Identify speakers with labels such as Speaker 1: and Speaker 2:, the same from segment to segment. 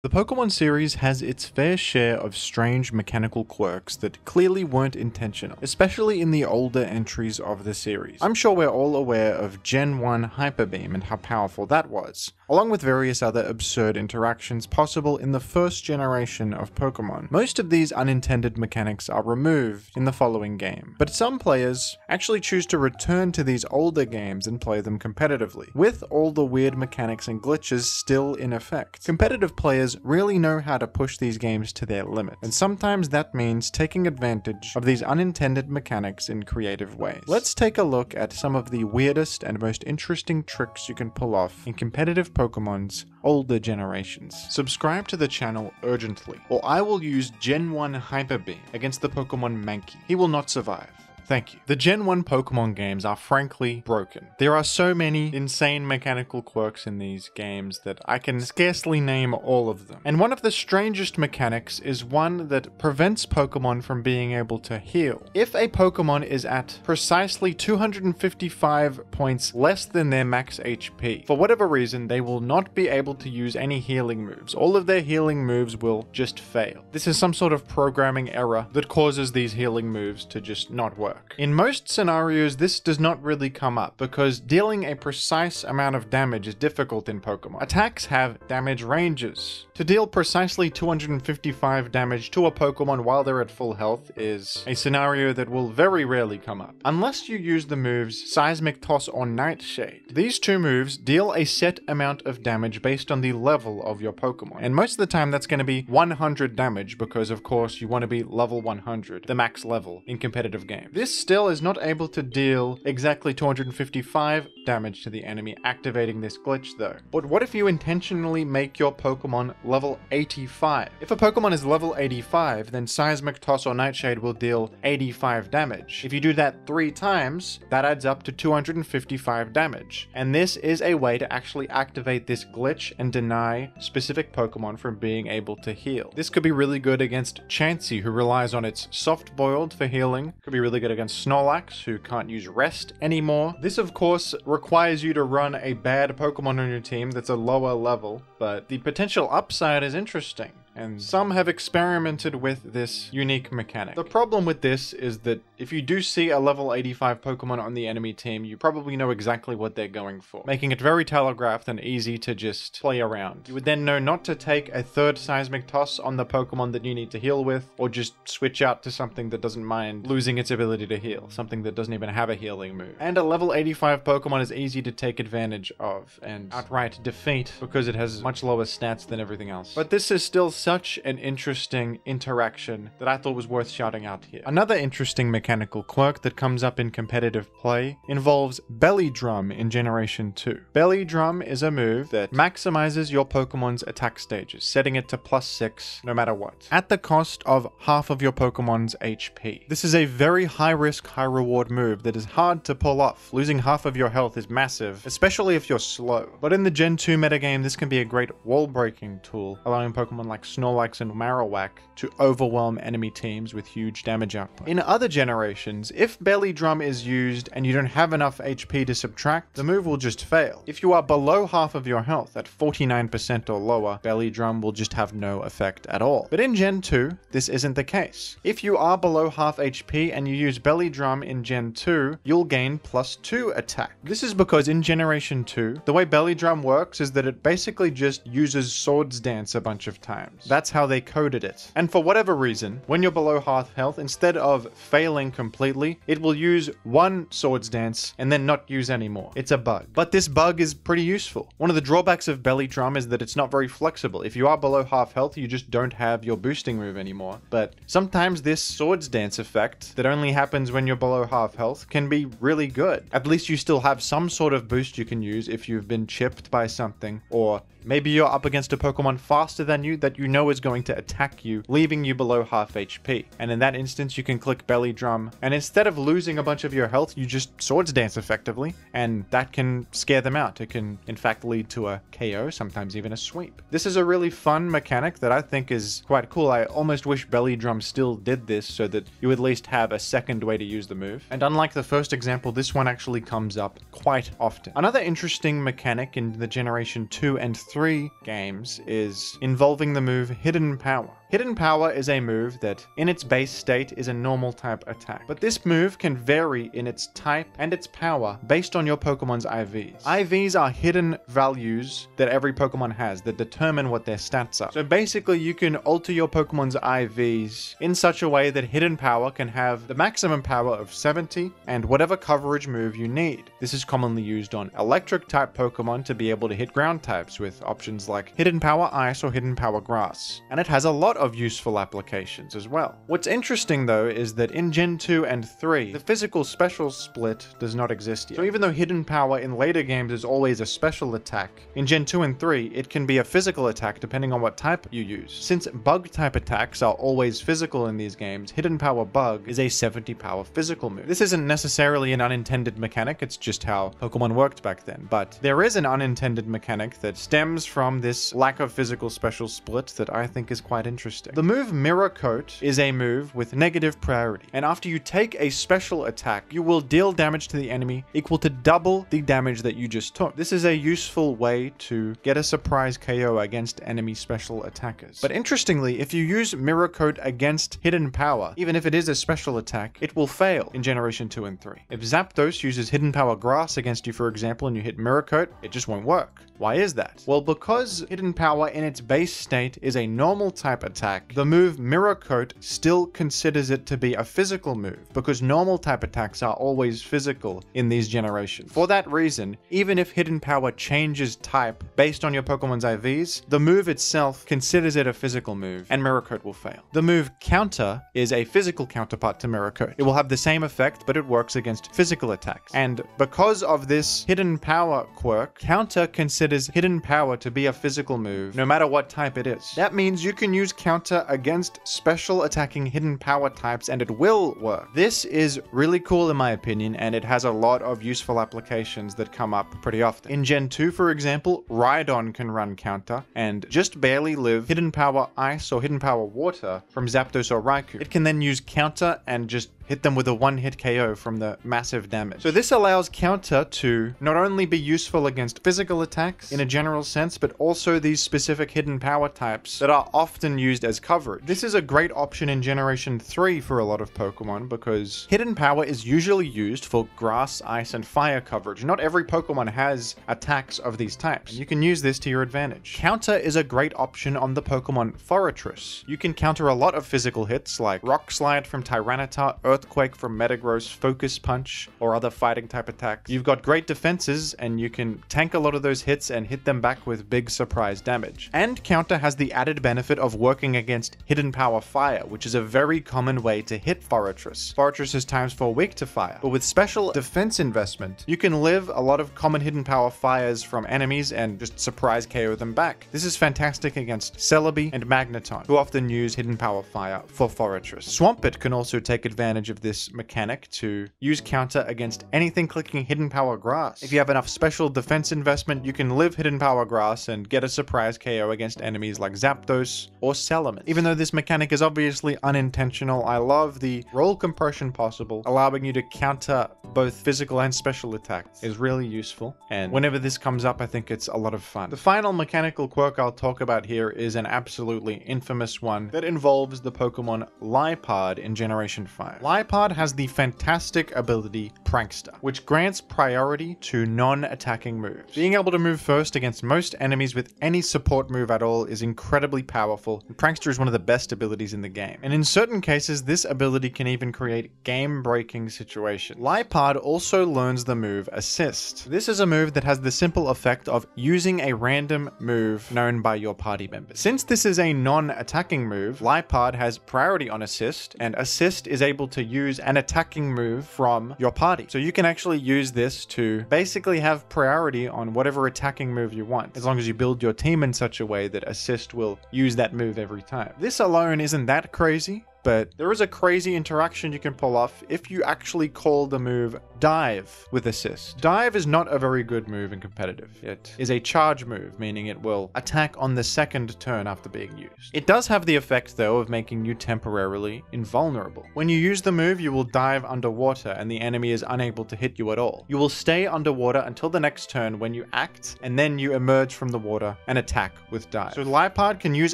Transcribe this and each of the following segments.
Speaker 1: The Pokemon series has its fair share of strange mechanical quirks that clearly weren't intentional, especially in the older entries of the series. I'm sure we're all aware of Gen 1 Hyper Beam and how powerful that was, along with various other absurd interactions possible in the first generation of Pokemon. Most of these unintended mechanics are removed in the following game, but some players actually choose to return to these older games and play them competitively, with all the weird mechanics and glitches still in effect. Competitive players really know how to push these games to their limit, and sometimes that means taking advantage of these unintended mechanics in creative ways. Let's take a look at some of the weirdest and most interesting tricks you can pull off in competitive Pokemon's older generations. Subscribe to the channel urgently, or I will use Gen 1 Hyper Beam against the Pokemon Mankey. He will not survive. Thank you. The Gen 1 Pokemon games are frankly broken. There are so many insane mechanical quirks in these games that I can scarcely name all of them. And one of the strangest mechanics is one that prevents Pokemon from being able to heal. If a Pokemon is at precisely 255 points less than their max HP, for whatever reason, they will not be able to use any healing moves. All of their healing moves will just fail. This is some sort of programming error that causes these healing moves to just not work. In most scenarios, this does not really come up because dealing a precise amount of damage is difficult in Pokemon. Attacks have damage ranges. To deal precisely 255 damage to a Pokemon while they're at full health is a scenario that will very rarely come up, unless you use the moves Seismic Toss or Nightshade. These two moves deal a set amount of damage based on the level of your Pokemon, and most of the time that's going to be 100 damage because of course you want to be level 100, the max level in competitive games. This still is not able to deal exactly 255 damage to the enemy activating this glitch though. But what if you intentionally make your Pokemon level 85? If a Pokemon is level 85, then Seismic Toss or Nightshade will deal 85 damage. If you do that 3 times, that adds up to 255 damage. And this is a way to actually activate this glitch and deny specific Pokemon from being able to heal. This could be really good against Chansey, who relies on its Soft Boiled for healing. Could be really good against Snorlax, who can't use Rest anymore. This of course requires you to run a bad Pokemon on your team that's a lower level, but the potential upside is interesting, and some have experimented with this unique mechanic. The problem with this is that if you do see a level 85 Pokemon on the enemy team, you probably know exactly what they're going for, making it very telegraphed and easy to just play around. You would then know not to take a third Seismic Toss on the Pokemon that you need to heal with, or just switch out to something that doesn't mind losing its ability to heal, something that doesn't even have a healing move. And a level 85 Pokemon is easy to take advantage of and outright defeat because it has much lower stats than everything else. But this is still such an interesting interaction that I thought was worth shouting out here. Another interesting mechanical quirk that comes up in competitive play involves Belly Drum in Generation 2. Belly Drum is a move that maximizes your Pokemon's attack stages, setting it to +6 no matter what, at the cost of half of your Pokemon's HP. This is a very high risk, high reward move that is hard to pull off. Losing half of your health is massive, especially if you're slow. But in the Gen 2 metagame, this can be a great wall breaking tool, allowing Pokemon like Snorlax and Marowak to overwhelm enemy teams with huge damage output. In other generations, if Belly Drum is used and you don't have enough HP to subtract, the move will just fail. If you are below half of your health, at 49% or lower, Belly Drum will just have no effect at all. But in Gen 2, this isn't the case. If you are below half HP and you use Belly Drum in Gen 2, you'll gain +2 attack. This is because in Generation 2, the way Belly Drum works is that it basically just uses Swords Dance a bunch of times. That's how they coded it. And for whatever reason, when you're below half health, instead of failing completely, it will use one Swords Dance and then not use any more. It's a bug. But this bug is pretty useful. One of the drawbacks of Belly Drum is that it's not very flexible. If you are below half health, you just don't have your boosting move anymore. But sometimes this Swords Dance effect that only happens when you're below half health can be really good. At least you still have some sort of boost you can use if you've been chipped by something, or maybe you're up against a Pokemon faster than you that you know is going to attack you, leaving you below half HP. And in that instance, you can click Belly Drum, and instead of losing a bunch of your health, you just Swords Dance effectively, and that can scare them out. It can, in fact, lead to a KO, sometimes even a sweep. This is a really fun mechanic that I think is quite cool. I almost wish Belly Drum still did this so that you at least have a second way to use the move. And unlike the first example, this one actually comes up quite often. Another interesting mechanic in the Generation 2 and 3 3 games is involving the move Hidden Power. Hidden Power is a move that, in its base state, is a normal type attack. But this move can vary in its type and its power based on your Pokemon's IVs. IVs are hidden values that every Pokemon has that determine what their stats are. So basically, you can alter your Pokemon's IVs in such a way that Hidden Power can have the maximum power of 70 and whatever coverage move you need. This is commonly used on electric type Pokemon to be able to hit ground types with options like Hidden Power Ice or Hidden Power Grass. And it has a lot of useful applications as well. What's interesting though is that in Gen 2 and 3, the physical special split does not exist yet. So even though Hidden Power in later games is always a special attack, in Gen 2 and 3 it can be a physical attack depending on what type you use. Since bug type attacks are always physical in these games, Hidden Power Bug is a 70 power physical move. This isn't necessarily an unintended mechanic, it's just how Pokemon worked back then, but there is an unintended mechanic that stems from this lack of physical special split that I think is quite interesting. The move Mirror Coat is a move with negative priority, and after you take a special attack, you will deal damage to the enemy equal to double the damage that you just took. This is a useful way to get a surprise KO against enemy special attackers. But interestingly, if you use Mirror Coat against Hidden Power, even if it is a special attack, it will fail in Generation 2 and 3. If Zapdos uses Hidden Power Grass against you, for example, and you hit Mirror Coat, it just won't work. Why is that? Well, because Hidden Power in its base state is a normal type attack, the move Mirror Coat still considers it to be a physical move, because normal type attacks are always physical in these generations. For that reason, even if Hidden Power changes type based on your Pokemon's IVs, the move itself considers it a physical move, and Mirror Coat will fail. The move Counter is a physical counterpart to Mirror Coat. It will have the same effect, but it works against physical attacks. And because of this Hidden Power quirk, Counter considers Hidden Power to be a physical move, no matter what type it is. That means you can use Counter against special attacking Hidden Power types and it will work. This is really cool in my opinion, and it has a lot of useful applications that come up pretty often. In Gen 2, for example, Rhydon can run Counter and just barely live Hidden Power Ice or Hidden Power Water from Zapdos or Raikou. It can then use Counter and just hit them with a one-hit KO from the massive damage. So this allows Counter to not only be useful against physical attacks in a general sense, but also these specific hidden power types that are often used as coverage. This is a great option in Generation 3 for a lot of Pokemon because hidden power is usually used for grass, ice, and fire coverage. Not every Pokemon has attacks of these types. You can use this to your advantage. Counter is a great option on the Pokemon Forretress. You can counter a lot of physical hits like Rock Slide from Tyranitar, Earthquake from Metagross, Focus Punch, or other fighting type attacks. You've got great defenses and you can tank a lot of those hits and hit them back with big surprise damage. And Counter has the added benefit of working against Hidden Power Fire, which is a very common way to hit Forretress. Forretress is times 4 weak to fire, but with special defense investment, you can live a lot of common Hidden Power Fires from enemies and just surprise KO them back. This is fantastic against Celebi and Magneton, who often use Hidden Power Fire for Forretress. Swampert can also take advantage of this mechanic to use Counter against anything clicking Hidden Power Grass. If you have enough special defense investment, you can live Hidden Power Grass and get a surprise KO against enemies like Zapdos or Salamence. Even though this mechanic is obviously unintentional, I love the roll compression possible, allowing you to counter both physical and special attacks is really useful, and whenever this comes up, I think it's a lot of fun. The final mechanical quirk I'll talk about here is an absolutely infamous one that involves the Pokemon Liepard in Generation 5. Liepard has the fantastic ability Prankster, which grants priority to non-attacking moves. Being able to move first against most enemies with any support move at all is incredibly powerful, and Prankster is one of the best abilities in the game. And in certain cases, this ability can even create game-breaking situations. Liepard also learns the move Assist. This is a move that has the simple effect of using a random move known by your party members. Since this is a non-attacking move, Liepard has priority on Assist, and Assist is able to use an attacking move from your party. So you can actually use this to basically have priority on whatever attacking move you want, as long as you build your team in such a way that Assist will use that move every time. This alone isn't that crazy, but there is a crazy interaction you can pull off if you actually call the move Dive with assist. Dive is not a very good move in competitive. It is a charge move, meaning it will attack on the second turn after being used. It does have the effect though of making you temporarily invulnerable. When you use the move, you will dive underwater and the enemy is unable to hit you at all. You will stay underwater until the next turn when you act, and then you emerge from the water and attack with dive. So Lipard can use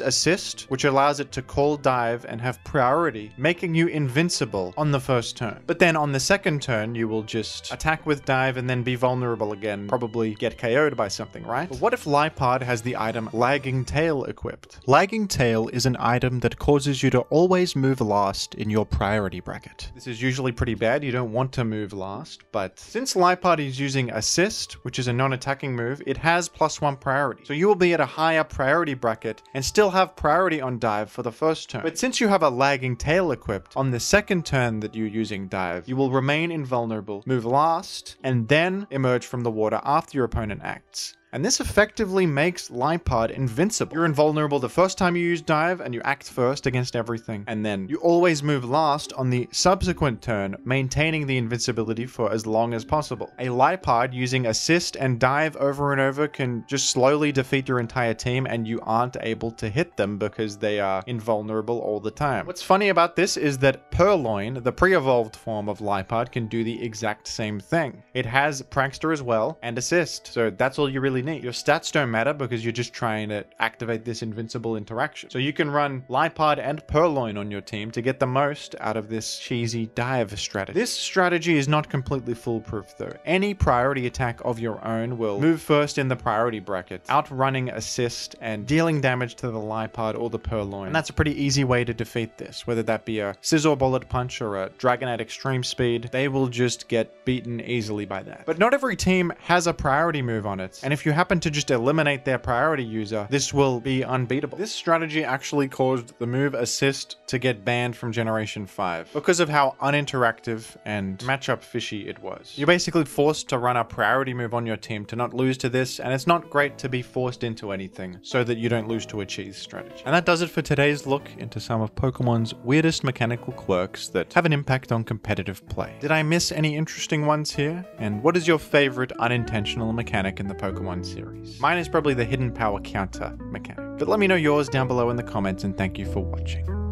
Speaker 1: assist, which allows it to call dive and have priority, making you invincible on the first turn. But then on the second turn, you will just attack with dive and then be vulnerable again, probably get KO'd by something, right? But what if Lipard has the item Lagging Tail equipped? Lagging Tail is an item that causes you to always move last in your priority bracket. This is usually pretty bad, you don't want to move last, but since Lipard is using assist, which is a non-attacking move, it has +1 priority. So you will be at a higher priority bracket and still have priority on dive for the first turn. But since you have a Lagging Tail equipped, on the second turn that you're using dive, you will remain invulnerable, move last, and then emerge from the water after your opponent acts. And this effectively makes Lipard invincible. You're invulnerable the first time you use dive and you act first against everything. And then you always move last on the subsequent turn, maintaining the invincibility for as long as possible. A Lipard using assist and dive over and over can just slowly defeat your entire team and you aren't able to hit them because they are invulnerable all the time. What's funny about this is that Purloin, the pre-evolved form of Lipard, can do the exact same thing. It has Prankster as well and assist, so that's all you really need. Your stats don't matter because you're just trying to activate this invincible interaction. So you can run Lipard and Purloin on your team to get the most out of this cheesy dive strategy. This strategy is not completely foolproof though. Any priority attack of your own will move first in the priority bracket, outrunning assist and dealing damage to the Lipard or the Purloin. And that's a pretty easy way to defeat this, whether that be a Scissor Bullet Punch or a Dragonite Extreme Speed. They will just get beaten easily by that. But not every team has a priority move on it, and if you happen to just eliminate their priority user, this will be unbeatable. This strategy actually caused the move assist to get banned from Generation 5 because of how uninteractive and matchup fishy it was. You're basically forced to run a priority move on your team to not lose to this, and it's not great to be forced into anything so that you don't lose to a cheese strategy. And that does it for today's look into some of Pokemon's weirdest mechanical quirks that have an impact on competitive play. Did I miss any interesting ones here? And what is your favorite unintentional mechanic in the Pokemon series? Mine is probably the hidden power counter mechanic. But let me know yours down below in the comments, and thank you for watching.